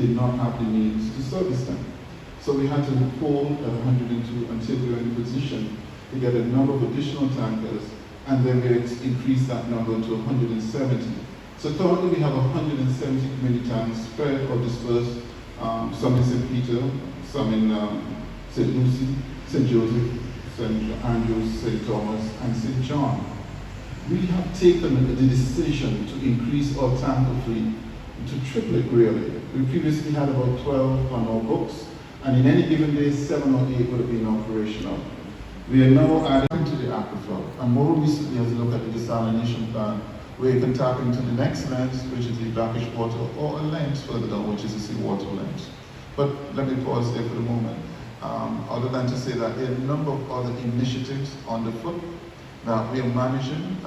did not have the means to service them. So we had to hold 102 until we were in a position to get a number of additional tankers, and then we increased that number to 170. So currently we have 170 community tanks spread or dispersed, some in St. Peter, some in St. Lucie, St. Joseph, St. Andrews, St. Thomas, and St. John. We have taken the decision to increase our tanker fleet to triple it really. We previously had about 12 on our books, and in any given day, 7 or 8 would have been operational. We are now adding to the aquifer, and more recently as we look at the desalination plant, where you can tap into the next lens, which is the brackish water, or a lens further down, which is the seawater lens. But let me pause there for the moment. Other than to say that there are a number of other initiatives on the foot that we are managing.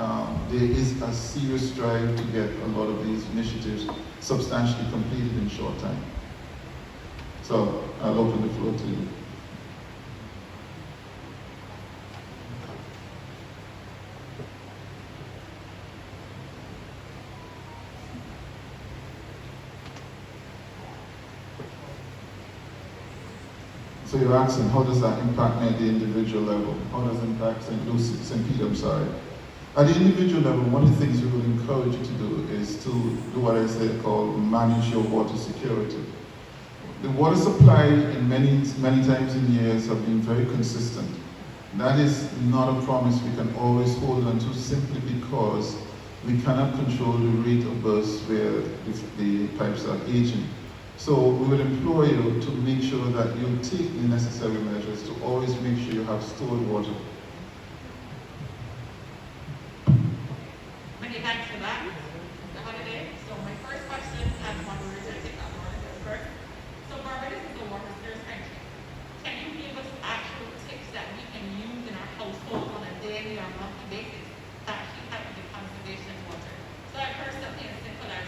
There is a serious drive to get a lot of these initiatives substantially completed in short time. So I'll open the floor to you. So you're asking, how does that impact me at the individual level? How does it impact St. Peter, I'm sorry. At the individual level, one of the things we would encourage you to do is to do what I say called manage your water security. The water supply in many times in years have been very consistent. That is not a promise we can always hold on to simply because we cannot control the rate of bursts where the pipes are aging. So we would implore you to make sure that you take the necessary measures to always make sure you have stored water. Many thanks for that, Mr. Halliday. So my first question, and one we're going to take that one first. So Barbados is a water scarce country. Can you give us actual tips that we can use in our household on a daily or monthly basis that actually help with conservation of water? So I've heard something as simple as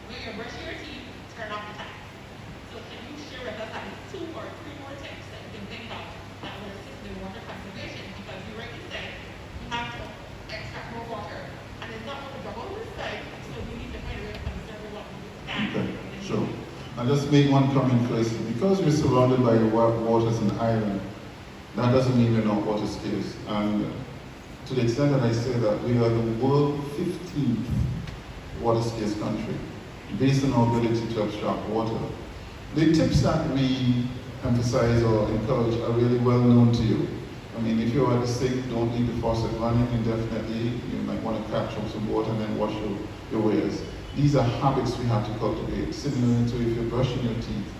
when you're brushing your teeth, turn off the tap. So can you share with us at least 2 or 3 more tips that you can think of that will assist in water conservation? Because you rightly said we have to extract more water, and it's not going to drop over the side, so we need to find a way to conserve what we can. Okay, sure. I'll just make one comment first. Because we're surrounded by the waters in Ireland, that doesn't mean we're not water scarce. And to the extent that I say that, we are the world 15th water scarce country, based on our ability to abstract water. The tips that we emphasize or encourage are really well known to you. I mean, if you're at the sink, don't leave the faucet running indefinitely. You might want to catch up some water and then wash your wares. These are habits we have to cultivate, similar to if you're brushing your teeth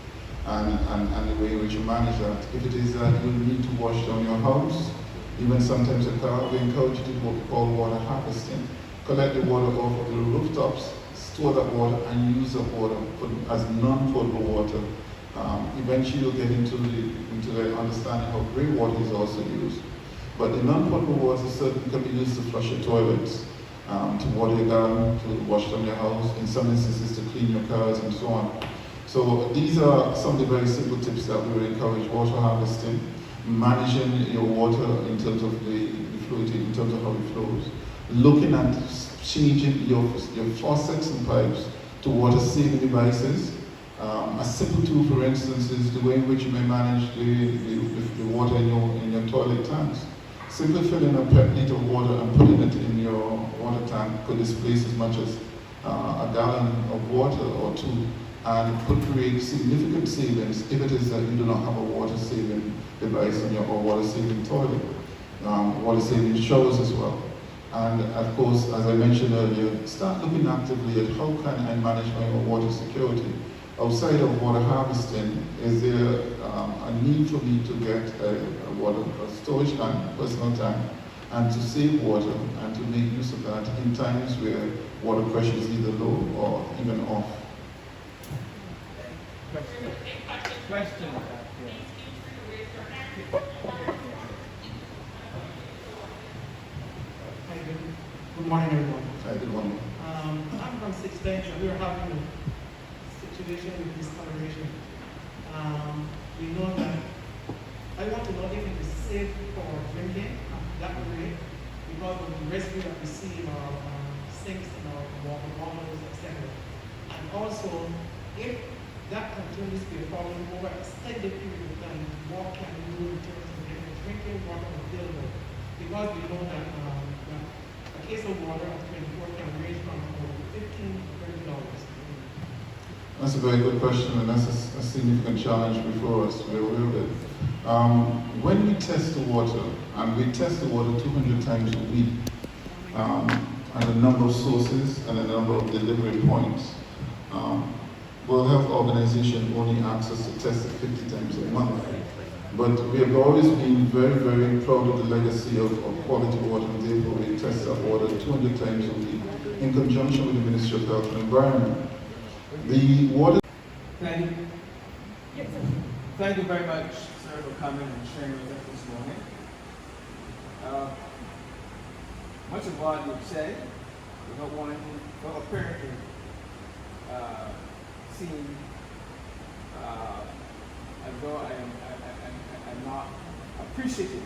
and the way in which you manage that. If it is that you need to wash down your house, even sometimes a car, we encourage you to do what we call water harvesting. Collect the water off of the rooftops, store that water and use that water as non-potable water. Eventually you'll get into the understanding how grey water is also used. But the non-potable water certainly can be used to flush your toilets, to water your garden, to wash down your house, in some instances to clean your cars and so on. So these are some of the very simple tips that we will encourage: water harvesting, managing your water in terms of the fluid, in terms of how it flows, looking at changing your faucets and pipes to water-saving devices. A simple tool, for instance, is the way in which you may manage the water in your toilet tanks. Simply filling a pet liter of water and putting it in your water tank could displace as much as a gallon of water or 2, and could create significant savings if it is that you do not have a water-saving device in your, or water-saving toilet, water-saving showers as well. And of course, as I mentioned earlier, start looking actively at how can I manage my own water security. Outside of water harvesting, is there a need for me to get a storage tank, personal tank, and to save water and to make use of that in times where water pressure is either low or even off? Question. Good morning, everyone. Hi, good morning. I'm from 6th Bench, and we are having a situation with discoloration. We know that I want to know if it is safe for drinking that way because of the residue that we see in our sinks, in our water bottles, etc. And also, if that continues to be a problem over extended period of time. What can we do in terms of getting drinking water available? Because we know that a case of water of 24 can range from $15 to $30. That's a very good question, and that's a significant challenge before us. We're aware of it. When we test the water, and we test the water 200 times a week, and a number of sources and a number of delivery points, World Health Organization only asks us to test it 50 times a month. But we have always been very, very proud of the legacy of quality water, and therefore we test our water 200 times a week in conjunction with the Ministry of Health and Environment. The water... Thank you. Thank you very much, sir, for coming and sharing with us this morning. Much of what you've said, without wanting to appear to seem as though I'm not appreciative,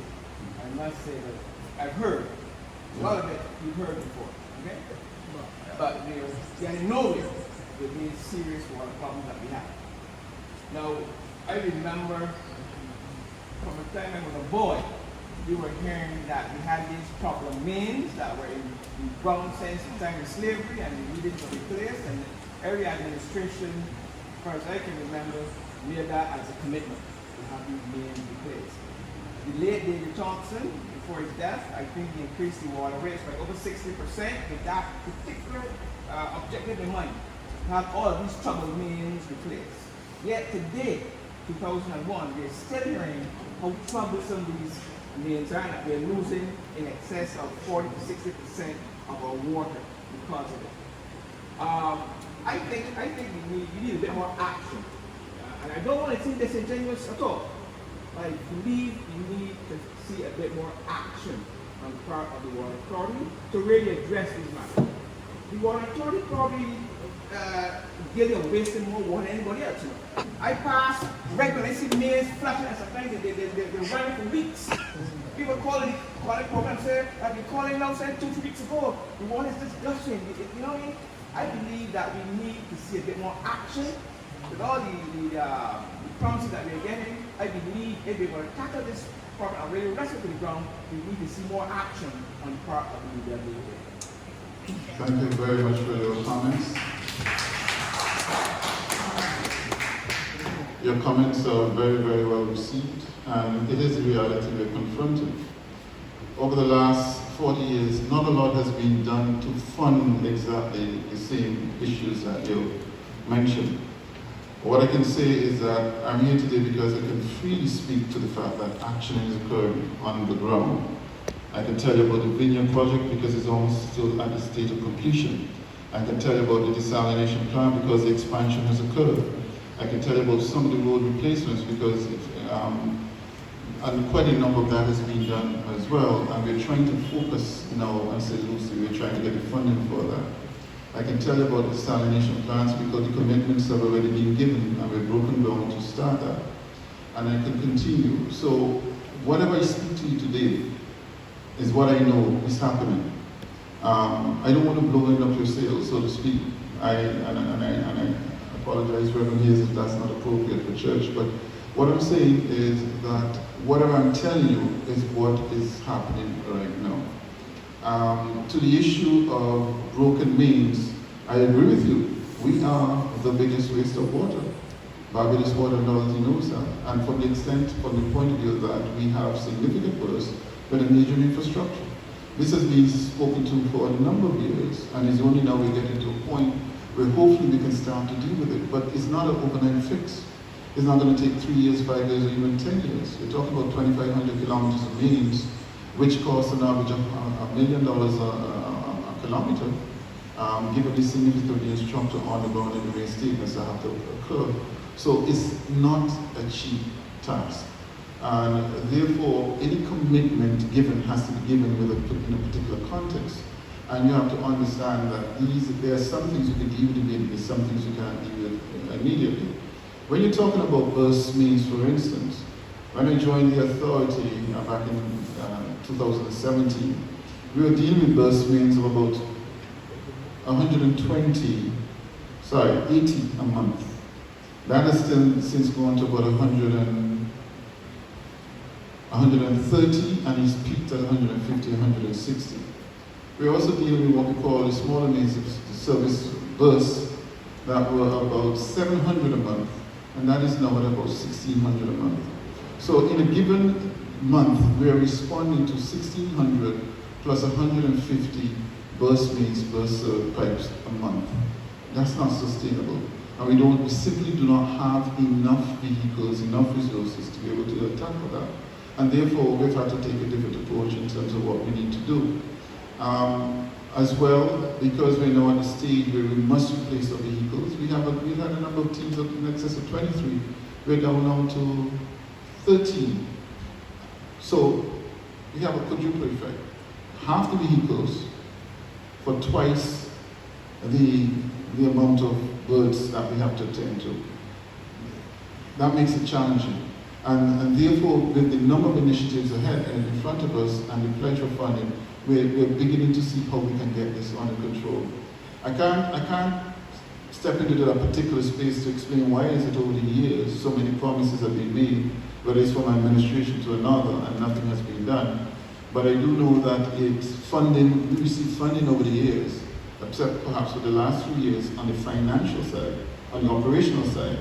I must say that I've heard a lot of it you've heard before, okay? But they're in no way with these serious water problems that we have. Now, I remember from the time I was a boy, we were hearing that we had these problem mains that were in ground since the time of slavery and we needed to replace, and every administration, as far as I can remember, made that as a commitment to have these mains replaced. The late David Thompson, before his death, I think he increased the water rates by over 60% with that particular objective in mind, to have all of these troubled mains replaced. Yet today, 2001, we're still hearing how troublesome these mains are, that we're losing in excess of 40 to 60% of our water because of it. I think we need a bit more action. And I don't want to seem disingenuous at all. I believe we need to see a bit more action on the part of the Water Authority to really address these matters. The Water Authority probably guilty of wasting more water than anybody else. You know? I pass regularly, I see mains flashing, and sometimes they're running for weeks. People call the program and say, I've been calling now since 2-3 weeks ago. The water is just gushing. You know what I mean? I believe that we need to see a bit more action with all the promises that we're getting. I believe if we're going to tackle this problem and really wrestle to the ground, we need to see more action on the part of the WWA. Thank you very much for your comments. Your comments are very, very well received, and it is a reality we're confronting. Over the last 40 years, not a lot has been done to fund exactly the same issues that you mentioned. What I can say is that I'm here today because I can freely speak to the fact that action is occurring on the ground. I can tell you about the Vineyard project because it's almost still at the state of completion. I can tell you about the desalination plant because the expansion has occurred. I can tell you about some of the road replacements because and quite a number of that has been done as well, and we're trying to focus now on St. Lucie. We're trying to get the funding for that. I can tell you about the desalination plants because the commitments have already been given and we're broken down to start that. And I can continue. So whatever I speak to you today is what I know is happening. I don't want to blow up your sails, so to speak. I apologize, Reverend Hayes, if that's not appropriate for church, but what I'm saying is that whatever I'm telling you is what is happening right now. To the issue of broken mains, I agree with you. We are the biggest waste of water. Barbados Water Authority knows that. And from the point of view that we have significant works with a major infrastructure. This has been spoken to for a number of years, and it's only now we're getting to a point where hopefully we can start to deal with it. But it's not an overnight fix. It's not going to take 3 years, 5 years, or even 10 years. We're talking about 2,500 kilometers of mains, which costs an average of $1 million a kilometer, given the significant infrastructure on the ground and the reinstatements that have to occur. So it's not a cheap task. And therefore, any commitment given has to be given in a particular context. And you have to understand that there are some things you can deal with immediately, some things you can't deal with immediately. When you're talking about burst mains, for instance, when I joined the authority back in 2017, we were dealing with burst mains of about 80 a month. That has still since gone to about 130, and it's peaked at 150, 160. We're also dealing with what we call the smaller needs service bus that were about 700 a month, and that is now at about 1,600 a month. So in a given month, we are responding to 1,600 plus 150 bus mains, bus pipes a month. That's not sustainable. And we simply do not have enough vehicles, enough resources to be able to tackle that. And therefore, we've had to take a different approach in terms of what we need to do. As well, because we're now at a stage where we must replace our vehicles, we've had a number of teams up in excess of 23. We're down now to 13. So we have a quadruple effect. Half the vehicles for twice the amount of birds that we have to attend to. That makes it challenging. And therefore, with the number of initiatives ahead and in front of us and the pledge of funding, we're beginning to see how we can get this under control. I can't step into that particular space to explain why is it over the years so many promises have been made, whether it's from administration to another, and nothing has been done. But I do know that it's funding, we received funding over the years, except perhaps for the last 3 years on the financial side, on the operational side.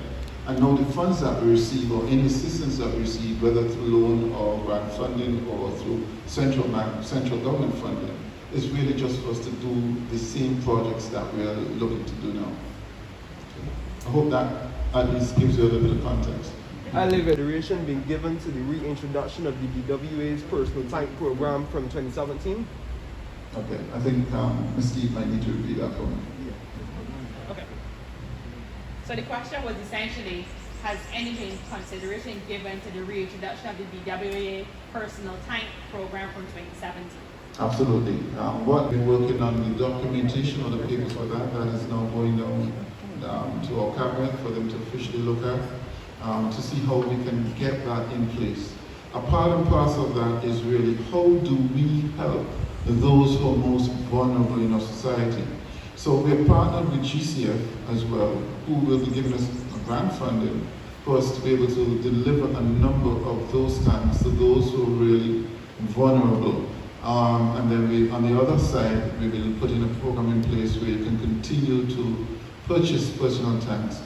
And now the funds that we receive, or any assistance that we receive, whether through loan or grant funding or through central government funding, is really just for us to do the same projects that we are looking to do now. I hope that at least gives you a little bit of context. Halliday consideration being given to the reintroduction of the BWA's personal tank program from 2017. Okay, I think Ms. Steve might need to repeat that for me. Okay. So the question was essentially, has any consideration given to the reintroduction of the BWA personal tank program from 2017? Absolutely. What we're working on the documentation of the papers for that is now going down to our cabinet for them to officially look at, to see how we can get that in place. A part and parcel of that is really how do we help those who are most vulnerable in our society. So we're partnered with GCF as well, who will be giving us grant funding for us to be able to deliver a number of those tanks to those who are really vulnerable. And then on the other side, we will put in a program in place where you can continue to purchase personal tanks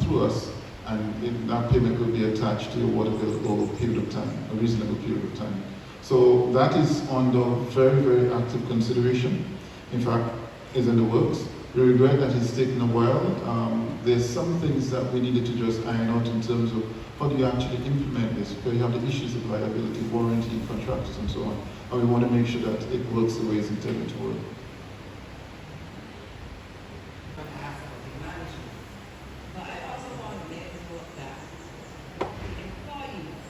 through us, and that payment will be attached to your water bill over a period of time, a reasonable period of time. So that is under very, very active consideration. In fact, is in the works. We regret that it's taken a while. There's some things that we needed to just iron out in terms of how do you actually implement this, because you have the issues of liability, warranty, contractors, and so on. And we want to make sure that it works the way it's intended to work. But I also want to let you know that the employees,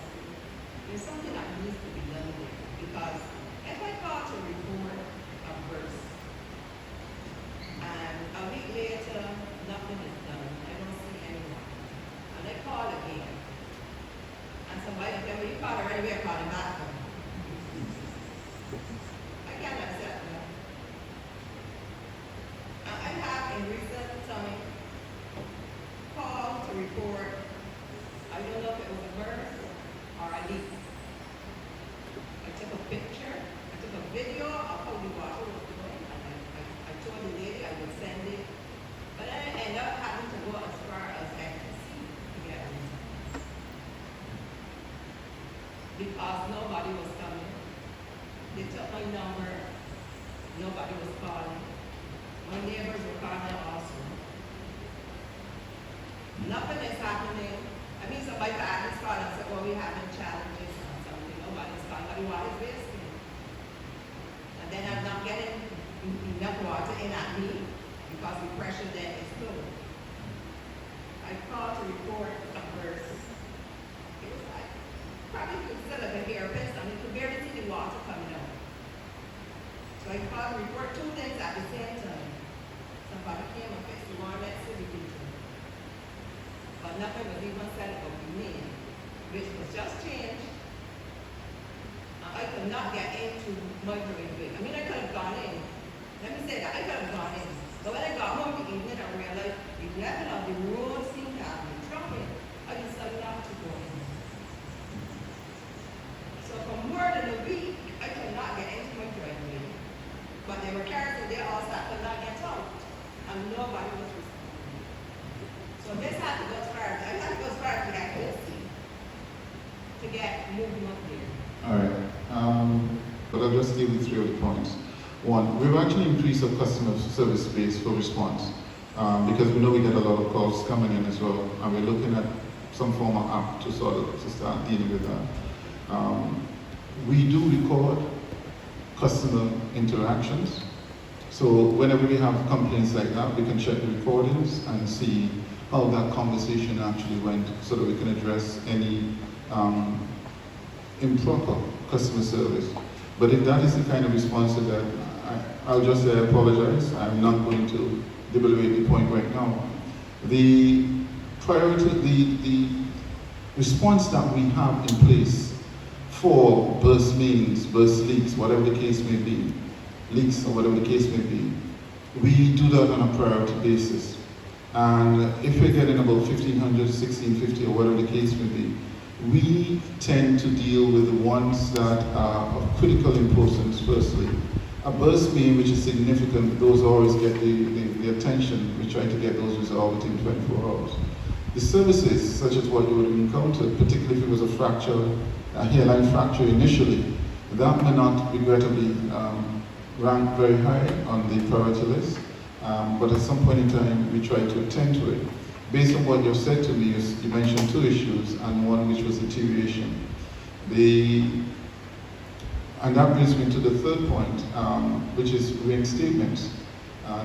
there's something that needs to be done there. Because if I call to report a burst, and a week later, nothing is done, I don't see anyone, and I call again, and somebody says, well, you called already, we're calling back. I can't accept that. I have in recent time called to report, I don't know if it was a burst or a leak. I took a picture, I took a video of how the water was doing, and I told the lady I would send it, but then I ended up having to go as far as XTC to get a result. Because nobody was coming. They took my number, nobody was calling. My neighbors were calling also. Nothing is happening. I mean, somebody parents called and said, well, we're having challenges or something. Nobody's calling, but the water's wasting. And then I'm not getting enough water in at me because the pressure there is low. I called to report a burst. It was like, probably instead of a hairpin, I mean, you could barely see the water coming out. So I called to report 2 things at the same time. Somebody came and fixed the water at City Region. But nothing was even said about the name, which was just changed. I could not get into my driveway. I mean, I could have gone in. Let me say that, I could have gone in. But when I got home the evening, I realized the level of the road seemed to have been dropping. a lot to go. So for more than a week, I could not get into my driveway. But they were careful, they all sat could not get out. And nobody was responding. So this had to go as far as, I had to go as far as I could see to get movement there. All right. But I'll just deal with 3 of the points. One, we've actually increased our customer service space for response because we know we get a lot of calls coming in as well, and we're looking at some form of app to start dealing with that. We do record customer interactions, so whenever we have complaints like that, we can check the recordings and see how that conversation actually went, so that we can address any improper customer service. But if that is the kind of response to that, I'll just say I apologize. I'm not going to deliberate the point right now. The priority, the response that we have in place for burst mains, burst leaks, whatever the case may be, leaks or whatever the case may be, we do that on a priority basis. And if we're getting about 1,500, 1,650 or whatever the case may be, we tend to deal with the ones that are of critical importance firstly. A burst main which is significant, those always get the attention. We try to get those resolved within 24 hours. The services, such as what you would encounter, particularly if it was a fracture, a hairline fracture initially, that may not regrettably rank very high on the priority list, but at some point in time we try to attend to it. Based on what you've said to me, you mentioned 2 issues, and one which was deterioration. And that brings me to the 3rd point, which is reinstatement.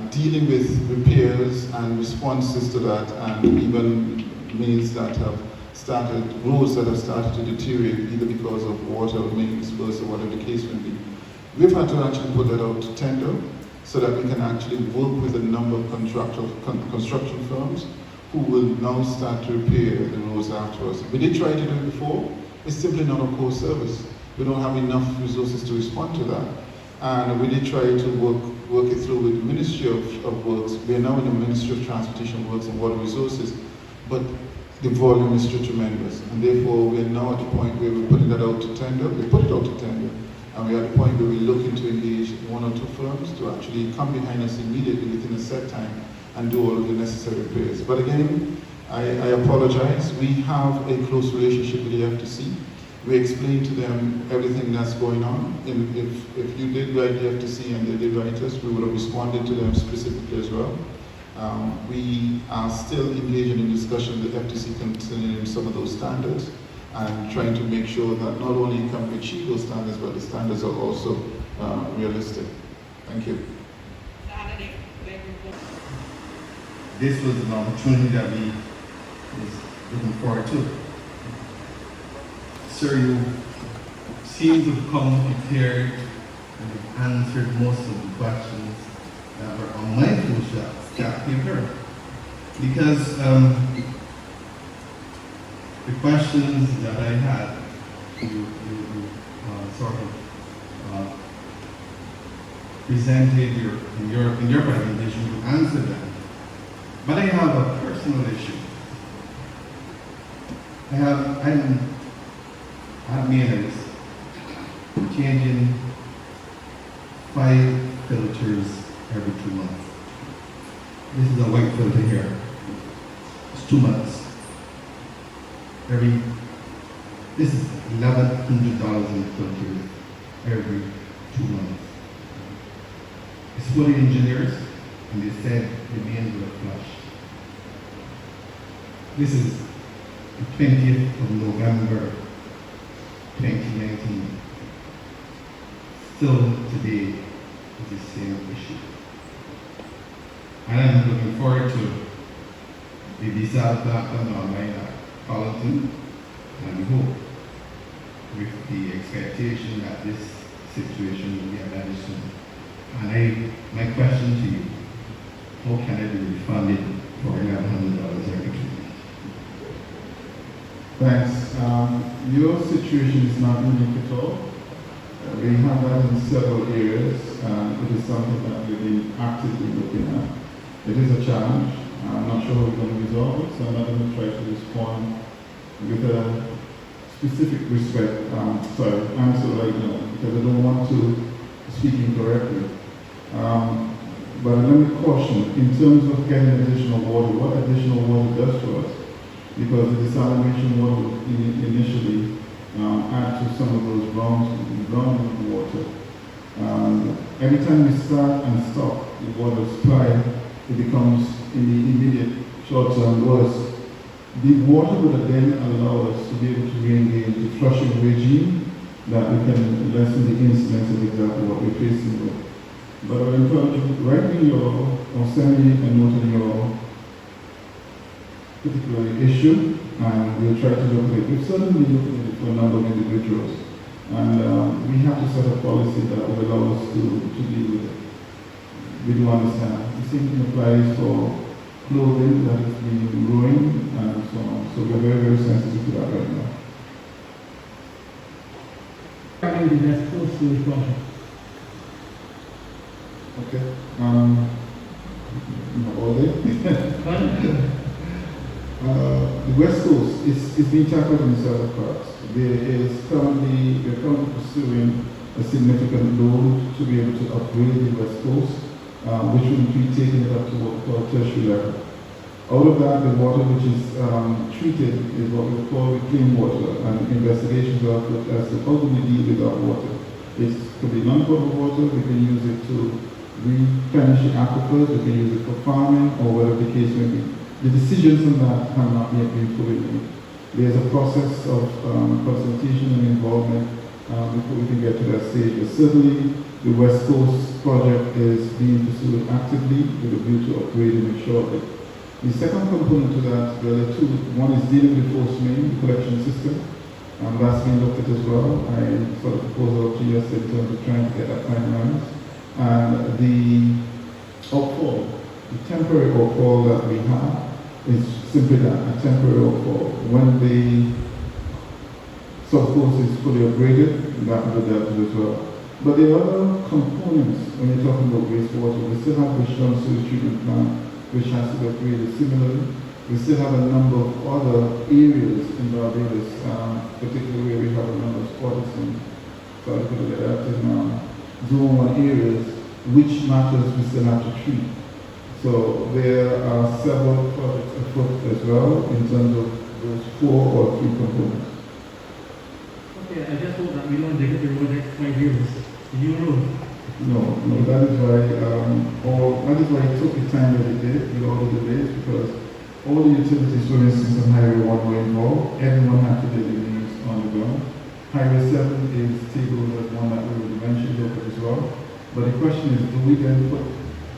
Dealing with repairs and responses to that, and even mains that have started, roads that have started to deteriorate either because of water, mains burst, or whatever the case may be. We've had to actually put that out to tender so that we can actually work with a number of construction firms who will now start to repair the roads after us. We did try to do it before. It's simply not a core service. We don't have enough resources to respond to that. And we did try to work it through with the Ministry of Works. We are now in the Ministry of Transportation Works and Water Resources, but the volume is still tremendous. And therefore, we are now at the point where we're putting that out to tender. We put it out to tender, and we're at the point where we're looking to engage 1 or 2 firms to actually come behind us immediately within a set time and do all of the necessary repairs. But again, I apologize. We have a close relationship with the FTC. We explain to them everything that's going on. And if you did write the FTC and they did write us, we would have responded to them specifically as well. We are still engaging in discussion with the FTC concerning some of those standards and trying to make sure that not only can we achieve those standards, but the standards are also realistic. Thank you. Halliday, this was an opportunity that we was looking forward to. Sir, you seem to have come prepared and you've answered most of the questions that were on my flowchart paper. Because the questions that I had, you sort of presented in your presentation, you answered them. But I have a personal issue. I have maintenance, changing 5 filters every 2 months. This is a white filter here. It's 2 months. This is $1,100 in filters every 2 months. It's fully engineered, and they said the mains were flushed. This is the 20th of November 2019. Still today is the same issue. And I'm looking forward to the disaster on my Colleton, and we hope with the expectation that this situation will be managed soon. And my question to you, how can I be refunded for $1,100 every 2 months? Thanks. Your situation is not unique at all. We have that in several areas. It is something that we've been actively looking at. It is a challenge. I'm not sure we're going to resolve it, so I'm not going to try to respond with a specific respect, sorry, answer right now, because I don't want to speak incorrectly. But let me caution, in terms of getting additional water, what additional water does to us, because the desalination water would initially add to some of those brown water. Every time we start and stop the water supply, it becomes in the immediate short term worse. The water would then allow us to be able to re-engage the flushing regime that we can lessen the incidence of exactly what we're facing with. But I would encourage you, write me or send me a note on your particular issue, and we'll try to look at it. We've certainly looked at it for a number of individuals, and we have to set a policy that will allow us to deal with it. We do understand. The same thing applies for clothing that is being ruined and so on. So we're very, very sensitive to that right now. Regarding the West Coast Sewage project. Okay. All day. The West Coast is being tackled in several parts. We're currently pursuing a significant load to be able to upgrade the West Coast, which will be taking it up to what we call tertiary level. Out of that, the water which is treated is what we call reclaimed water, and investigations are afoot as to how do we deal with that water. It could be non-potable water. We can use it to replenish the aquifers. We can use it for farming, or whatever the case may be. The decisions on that have not yet been fully made. There's a process of consultation and involvement before we can get to that stage. But certainly, the West Coast project is being pursued actively with a view to upgrading it shortly. The second component to that, there are two. One is dealing with force main, the collection system. That's been looked at as well. I sort of proposal to you in terms of trying to get that finalized. And the outfall, the temporary outfall that we have is simply that, a temporary outfall. When the subcourse is fully upgraded, that will be dealt with as well. But there are other components when you're talking about wastewater. We still have the Bridgetown sewage treatment plant, which has to be upgraded similarly. We still have a number of other areas in Barbados, particularly where we have a number of spotters in Zone 1 areas, which matters we still have to treat. So there are several projects afoot as well in terms of those 4 or 3 components. Okay, I just hope that we don't dig the road next 5 years. The new road. No, that is why it took the time that it did with all the delays, because all the utilities, for instance, on Highway 1 were involved. Everyone had to get their names on the ground. Highway 7 is tabled as one that we will eventually look at as well. But the question is, do we then put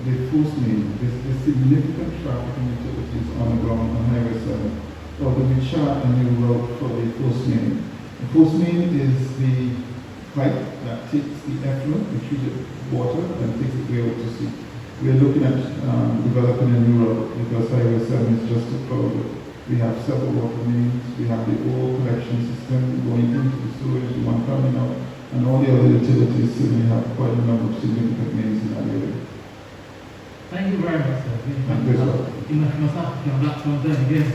the force main, the significant traffic and utilities on the ground on Highway 7, or do we chart a new route for the force main? The force main is the pipe that takes the effluent, the treated water, and takes it way out to sea. We are looking at developing a new route because Highway 7 is just too crowded. We have several water mains, we have the old collection system going into the sewage, the one coming out, and all the other utilities certainly have quite a number of significant mains in that area. Thank you very much, sir. Thank you, sir. You must have done again.